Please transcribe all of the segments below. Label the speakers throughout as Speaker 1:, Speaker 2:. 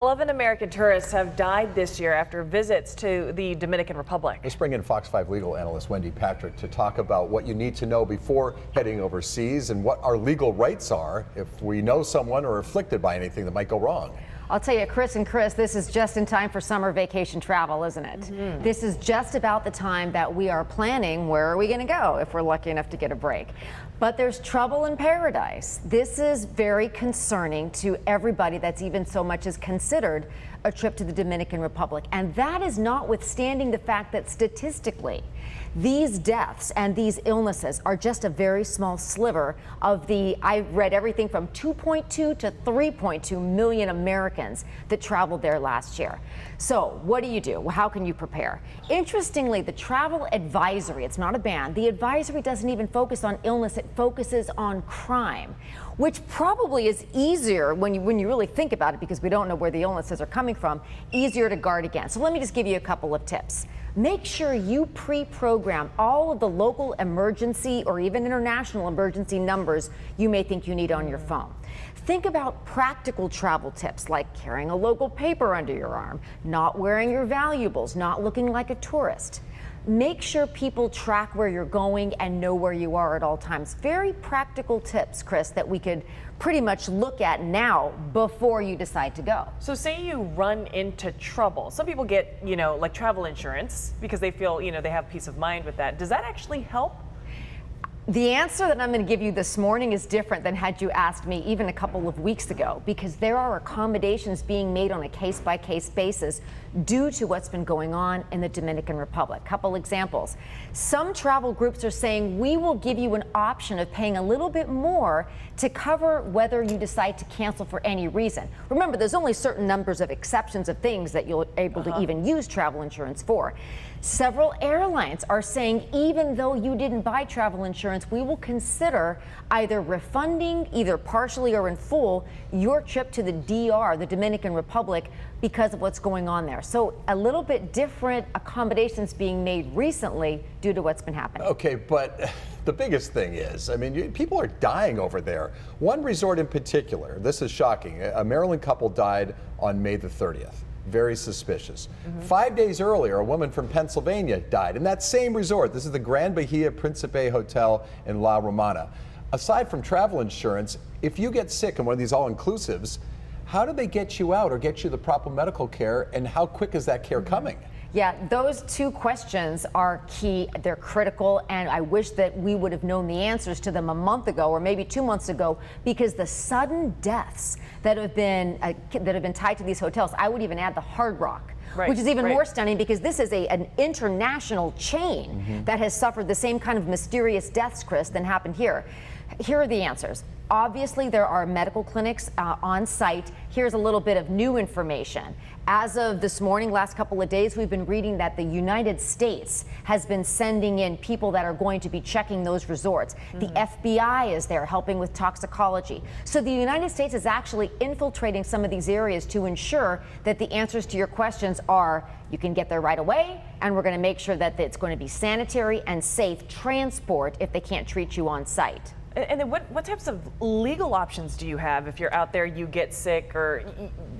Speaker 1: 11 American tourists have died this year after visits to the Dominican Republic.
Speaker 2: Let's bring in Fox 5 legal analyst Wendy Patrick to talk about what you need to know before heading overseas and what our legal rights are if we know someone or are afflicted by anything that might go wrong.
Speaker 3: I'll tell you, Chris, this is just in time for summer vacation travel, isn't it? This is just about the time that we are planning where are we going to go if we're lucky enough to get a break. But there's trouble in paradise. This is very concerning to everybody that's even so much as considered a trip to the Dominican Republic. And that is notwithstanding the fact that statistically, these deaths and these illnesses are just a very small sliver of I read everything from 2.2 to 3.2 million Americans that traveled there last year. So what do? How can you prepare? Interestingly, the travel advisory, it's not a ban, the advisory doesn't even focus on illness, it focuses on crime, which probably is easier when you really think about it, because we don't know where the illnesses are coming from, easier to guard against. So let me just give you a couple of tips. Make sure you pre-program all of the local emergency or even international emergency numbers you may think you need on your phone. Think about practical travel tips like carrying a local paper under your arm, not wearing your valuables, not looking like a tourist. Make sure people track where you're going and know where you are at all times. Very practical tips, Chris, that we could pretty much look at now before you decide to go.
Speaker 1: So say you run into trouble. Some people get, like travel insurance because they feel, they have peace of mind with that. Does that actually help?
Speaker 3: The answer that I'm going to give you this morning is different than had you asked me even a couple of weeks ago, because there are accommodations being made on a case-by-case basis due to what's been going on in the Dominican Republic. Couple examples. Some travel groups are saying we will give you an option of paying a little bit more to cover whether you decide to cancel for any reason. Remember, there's only certain numbers of exceptions of things that you're able to even use travel insurance for. Several airlines are saying even though you didn't buy travel insurance, we will consider either refunding, either partially or in full, your trip to the DR, the Dominican Republic, because of what's going on there. So a little bit different accommodations being made recently due to what's been happening.
Speaker 2: Okay, but the biggest thing is, people are dying over there. One resort in particular, this is shocking. A Maryland couple died on May the 30th. Very suspicious. 5 days earlier, a woman from Pennsylvania died in that same resort. This is the Grand Bahia Principe Hotel in La Romana. Aside from travel insurance, if you get sick in one of these all-inclusives, how do they get you out or get you the proper medical care, and how quick is that care coming?
Speaker 3: Yeah, those two questions are key. They're critical, and I wish that we would have known the answers to them a month ago or maybe 2 months ago, because the sudden deaths that have been tied to these hotels, I would even add the Hard Rock, which is even more stunning because this is an international chain that has suffered the same kind of mysterious deaths, Chris, than happened here. Here are the answers. Obviously, there are medical clinics on site. Here's a little bit of new information. As of this morning, last couple of days, we've been reading that the United States has been sending in people that are going to be checking those resorts. The FBI is there helping with toxicology. So the United States is actually infiltrating some of these areas to ensure that the answers to your questions are you can get there right away, and we're going to make sure that it's going to be sanitary and safe transport if they can't treat you on site.
Speaker 1: And then what types of legal options do you have if you're out there, you get sick, or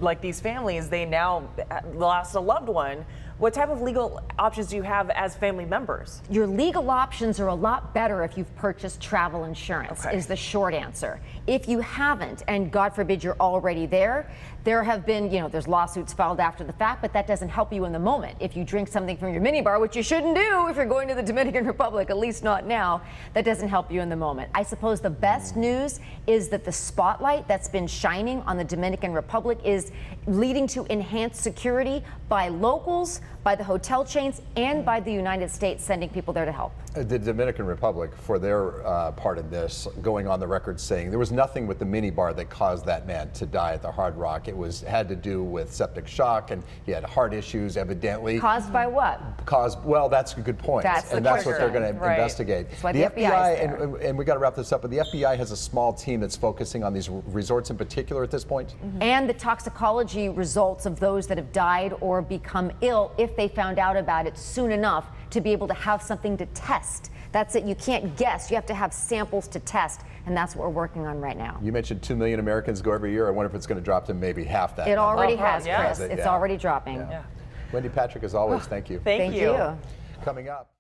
Speaker 1: like these families, they now lost a loved one? What type of legal options do you have as family members?
Speaker 3: Your legal options are a lot better if you've purchased travel insurance, is the short answer. If you haven't, and God forbid you're already there, there have been, there's lawsuits filed after the fact, but that doesn't help you in the moment. If you drink something from your minibar, which you shouldn't do if you're going to the Dominican Republic, at least not now, that doesn't help you in the moment. I suppose the best news is that the spotlight that's been shining on the Dominican Republic is leading to enhanced security by locals, by the hotel chains, and by the United States sending people there to help.
Speaker 2: The Dominican Republic, for their part in this, going on the record saying there was nothing with the minibar that caused that man to die at the Hard Rock. It had to do with septic shock, and he had heart issues, evidently.
Speaker 3: Caused by what?
Speaker 2: Well, that's a good point.
Speaker 3: That's
Speaker 2: what they're going to investigate.
Speaker 3: That's why the FBI
Speaker 2: and we got to wrap this up, but the FBI has a small team that's focusing on these resorts in particular at this point.
Speaker 3: And the toxicology results of those that have died or become ill, if they found out about it soon enough to be able to have something to test That's it. You can't guess. You have to have samples to test, and that's what we're working on right now.
Speaker 2: You mentioned 2 million Americans go every year. I wonder if it's going to drop to maybe half that.
Speaker 3: It
Speaker 2: number.
Speaker 3: already
Speaker 1: Oh,
Speaker 3: has,
Speaker 1: yeah.
Speaker 3: Chris. It's already dropping.
Speaker 2: Yeah. Wendy Patrick, as always, thank you.
Speaker 1: Thank you.
Speaker 3: you.
Speaker 2: Coming up.